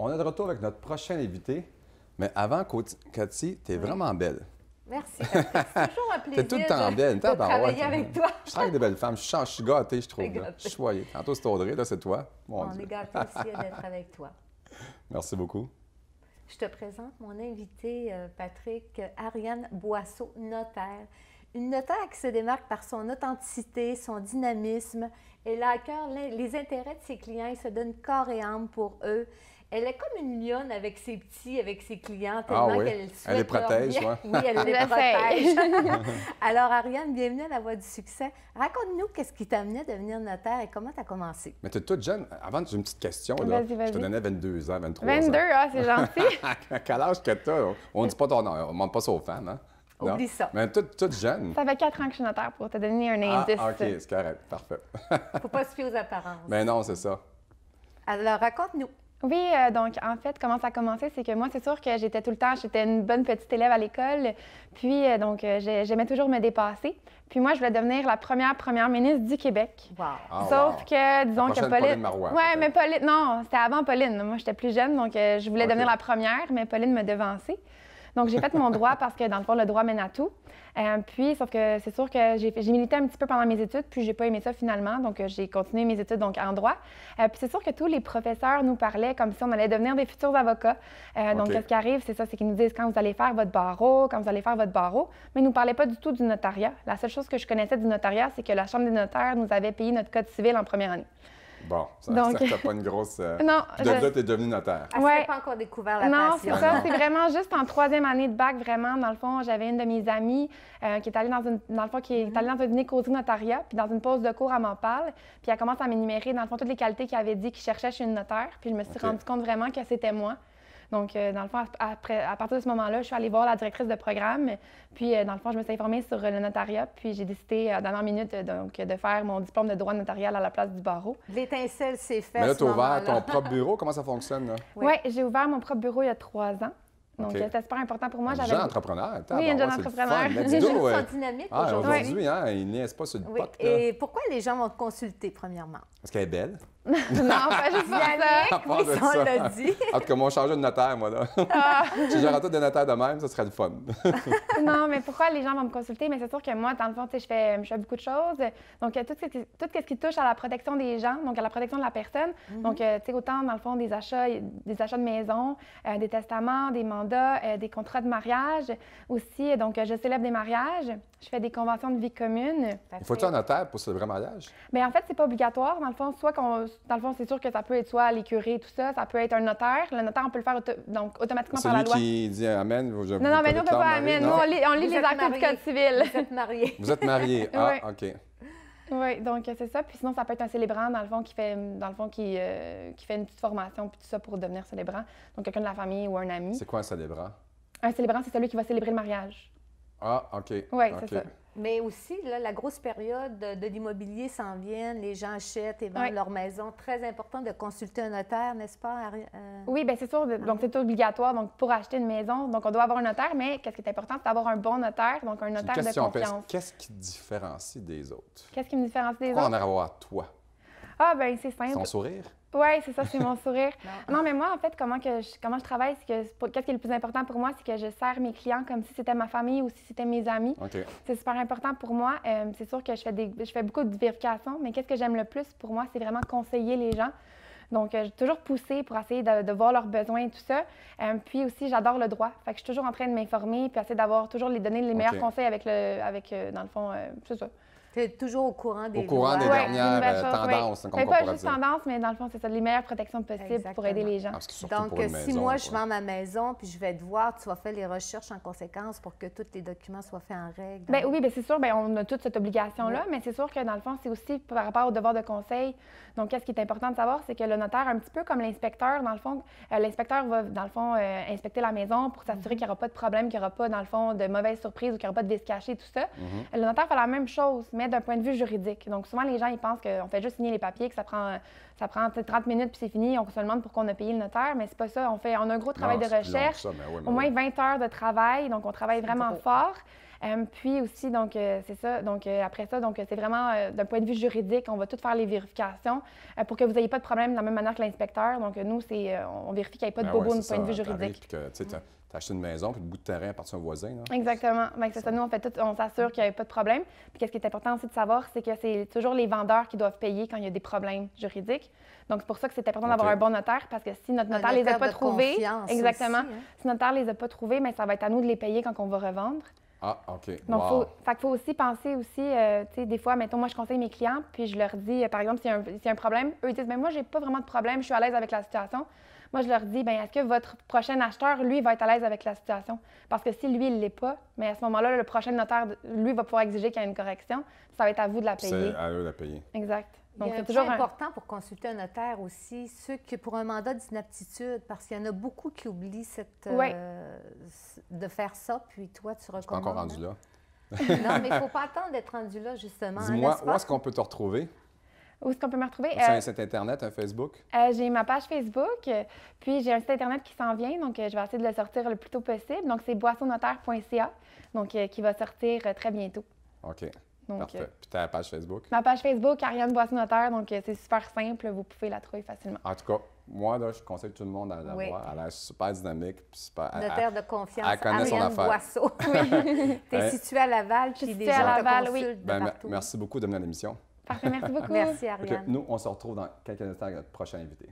On est de retour avec notre prochain invité. Mais avant, Cathy, t'es vraiment belle. Merci. C'est toujours un plaisir T'es tout le temps belle. de travailler avec toi. Je travaille avec de belles femmes. Je suis gâté, je trouve. Je suis choyé. Tantôt, c'est Audrey, là, c'est toi. Mon On Dieu. est gâtés aussi d'être avec toi. Merci beaucoup. Je te présente mon invité, Patrick, Ariane Boisseau, notaire. Une notaire qui se démarque par son authenticité, son dynamisme. Elle a à cœur les intérêts de ses clients et se donne corps et âme pour eux. Elle est comme une lionne avec ses petits, avec ses clients, tellement qu'elle souhaite elle les protège, leur bien. Oui, elle les protège. Alors, Ariane, bienvenue à La Voix du succès. Raconte-nous qu'est-ce qui t'a amené à devenir notaire et comment tu as commencé. Mais tu es toute jeune. Avant, j'ai une petite question. Là. Vas-y. Je te donnais 22 ans, 23 ans. 22, ah, c'est gentil. À quel âge que tu as? On ne dit pas ton nom, on ne demande pas ça aux femmes, hein? Non? Oublie ça. Mais toute jeune. Ça fait 4 ans que je suis notaire pour te donner un indice. Ah, OK, c'est correct. Parfait. Faut pas se fier aux apparences. Mais non, c'est ça. Alors, raconte-nous. Oui, donc en fait, comment ça a commencé, c'est que moi, c'est sûr que j'étais une bonne petite élève à l'école. Puis, j'aimais toujours me dépasser. Puis moi, je voulais devenir la première ministre du Québec. Wow. Ah, Sauf que, disons que Pauline Marois. Oui, mais Pauline, non, c'était avant Pauline. Moi, j'étais plus jeune, donc je voulais devenir la première, mais Pauline me devançait. Donc, j'ai fait mon droit parce que, dans le fond, le droit mène à tout. Puis, sauf que c'est sûr que j'ai milité un petit peu pendant mes études, puis j'ai pas aimé ça finalement. Donc, j'ai continué mes études donc, en droit. Puis, c'est sûr que tous les professeurs nous parlaient comme si on allait devenir des futurs avocats. Donc, qu'est-ce qui arrive, c'est ça, c'est qu'ils nous disent quand vous allez faire votre barreau, mais ils nous parlaient pas du tout du notariat. La seule chose que je connaissais du notariat, c'est que la Chambre des notaires nous avait payé notre code civil en première année. Bon, ça Donc... n'a pas une grosse... Non, puis de là, tu es devenu notaire. Elle s'est pas encore découvert la non, passion. c'est ça. C'est vraiment juste en 3e année de bac, vraiment. Dans le fond, j'avais une de mes amies qui est allée dans un dîner causerie notariat, puis dans une pause de cours, elle m'en parle. Puis elle commence à m'énumérer, dans le fond, toutes les qualités qu'elle avait dit qu'il cherchait chez une notaire. Puis je me suis rendu compte vraiment que c'était moi. Donc, dans le fond, à partir de ce moment-là, je suis allée voir la directrice de programme. Puis, dans le fond, je me suis informée sur le notariat. Puis, j'ai décidé, à la dernière minute, de faire mon diplôme de droit notarial à la place du barreau. L'étincelle s'est faite. Mais là, tu as ouvert ton propre bureau. Comment ça fonctionne, là? Oui, j'ai ouvert mon propre bureau il y a 3 ans. Donc, c'était super important pour moi. Un jeune entrepreneur. Oui, un jeune entrepreneur. Les jeunes sont dynamiques aujourd'hui. Hein, ils niaisent pas sur le pot. Et pourquoi les gens vont te consulter, premièrement? Parce qu'elle est belle. Non, pas juste pour ça. Oui, on l'a dit. En tout cas, moi, on changeait de notaire, moi, là. Si j'aurais tout de notaire de même, ça serait le fun. Non, mais pourquoi les gens vont me consulter? Mais c'est sûr que moi, dans le fond, je fais beaucoup de choses. Donc, tout ce qui touche à la protection des gens, donc à la protection de la personne. Donc, tu sais, autant, dans le fond, des achats de maison, des testaments, des mandats, des contrats de mariage. Aussi, donc, je célèbre des mariages. Je fais des conventions de vie commune. Il faut-tu un notaire pour célébrer un mariage? Bien, en fait, c'est pas obligatoire. Dans le fond, dans le fond, c'est sûr que ça peut être soit les curés, tout ça. Ça peut être un notaire. Le notaire, on peut le faire automatiquement par la loi. Celui qui dit Amen. Non, mais nous, on ne peut pas Amen. Nous, on lit les actes du Code civil. Vous êtes mariés. Vous êtes mariés. Ah, OK. Oui, donc c'est ça. Puis sinon, ça peut être un célébrant, dans le fond, qui fait une petite formation, puis tout ça pour devenir célébrant. Donc, quelqu'un de la famille ou un ami. C'est quoi un célébrant? Un célébrant, c'est celui qui va célébrer le mariage. Ah, OK. Oui, c'est ça. Mais aussi, là, la grosse période de l'immobilier s'en vient. Les gens achètent et vendent leur maison. Très important de consulter un notaire, n'est-ce pas? Oui, bien c'est sûr. Donc, c'est obligatoire donc, pour acheter une maison. Donc, on doit avoir un notaire, mais qu'est-ce qui est important, c'est d'avoir un bon notaire, donc un notaire de confiance. Qu'est-ce qui te différencie des autres? Qu'est-ce qui me différencie des autres? autres? Pourquoi en avoir toi? Ah, bien, c'est simple. Son sourire? Oui, c'est ça, c'est mon sourire. Non, mais moi, en fait, comment je travaille, c'est que qu'est-ce qui est le plus important pour moi, c'est que je sers mes clients comme si c'était ma famille ou si c'était mes amis. Okay. C'est super important pour moi. C'est sûr que je fais beaucoup de vérifications, mais qu'est-ce que j'aime le plus pour moi, c'est vraiment conseiller les gens. Donc, j'ai toujours poussé pour essayer de voir leurs besoins et tout ça. Puis aussi, j'adore le droit. Fait que je suis toujours en train de m'informer puis essayer d'avoir toujours donner les meilleurs conseils avec dans le fond, c'est ça. Tu es toujours au courant des dernières tendances. Pas juste tendance, mais dans le fond, c'est ça, les meilleures protections possibles pour aider les gens. Donc, si moi, je vends ma maison puis je vais te voir, tu vas faire les recherches en conséquence pour que tous les documents soient faits en règle. Bien, oui, bien, c'est sûr, bien, on a toute cette obligation-là, mais c'est sûr que dans le fond, c'est aussi par rapport au devoir de conseil. Donc, qu'est-ce qui est important de savoir, c'est que le notaire, un petit peu comme l'inspecteur, dans le fond, l'inspecteur va, dans le fond, inspecter la maison pour s'assurer qu'il n'y aura pas de problème, qu'il n'y aura pas, dans le fond, de mauvaises surprises ou qu'il n'y aura pas de vice caché, tout ça. Le notaire fait la même chose, mais d'un point de vue juridique. Donc, souvent, les gens, ils pensent qu'on fait juste signer les papiers, que ça prend 30 minutes puis c'est fini. On se demande pourquoi on a payé le notaire, mais c'est pas ça. On a un gros travail de recherche, au moins 20 heures de travail. Donc, on travaille vraiment fort. Puis aussi, donc, c'est ça. Donc, après ça, donc, c'est vraiment d'un point de vue juridique, on va tout faire les vérifications pour que vous n'ayez pas de problème de la même manière que l'inspecteur. Donc, nous, on vérifie qu'il n'y ait pas de bobo du point de vue juridique. Puis que tu as acheté une maison, puis le bout de terrain appartient au voisin. Là. Exactement. Bien, c'est ça. Nous, on fait tout, on s'assure qu'il n'y a pas de problème. Puis, qu'est-ce qui est important aussi de savoir, c'est que c'est toujours les vendeurs qui doivent payer quand il y a des problèmes juridiques. Donc, c'est pour ça que c'est important d'avoir un bon notaire, parce que si notre notaire les a pas trouvés, exactement, aussi, hein? Si notre notaire les a pas trouvés, bien, ça va être à nous de les payer quand on va revendre. Ah, OK. Donc, Wow. faut aussi penser aussi, tu sais, des fois, mettons, moi, je conseille mes clients, puis je leur dis, par exemple, s'il y a un problème, eux, ils disent, bien, moi, j'ai pas vraiment de problème, je suis à l'aise avec la situation. Moi, je leur dis, bien, est-ce que votre prochain acheteur, lui, va être à l'aise avec la situation? Parce que si lui, il ne l'est pas, mais à ce moment-là, le prochain notaire, lui, va pouvoir exiger qu'il y ait une correction. Ça va être à vous de la payer. C'est à eux de la payer. Exact. Donc, il y a un point important pour consulter un notaire aussi, ceux qui, pour un mandat d'inaptitude, parce qu'il y en a beaucoup qui oublient de faire ça, puis toi, tu recommandes. Je suis pas encore rendu là. Non, mais il ne faut pas attendre d'être rendu là, justement. Dis-moi, où est-ce qu'on peut te retrouver? Où est-ce qu'on peut me retrouver? C'est un site Internet, un Facebook? J'ai ma page Facebook, puis j'ai un site Internet qui s'en vient, donc je vais essayer de le sortir le plus tôt possible. Donc, c'est boissonnotaire.ca, donc qui va sortir très bientôt. OK. Donc, parfait. Puis ta page Facebook? Ma page Facebook, Ariane Boisson-Notaire, donc c'est super simple, vous pouvez la trouver facilement. En tout cas, moi, là, je conseille tout le monde à la voir. Elle a l'air super dynamique. Puis super, notaire de confiance, elle connaît son Ariane affaire. Boisseau. Oui. Tu es située à Laval, puis les gens te consultent de partout. Merci beaucoup de venir à l'émission. Parfait, merci beaucoup. Merci, Ariane. Nous, on se retrouve dans quelques instants avec notre prochain invité.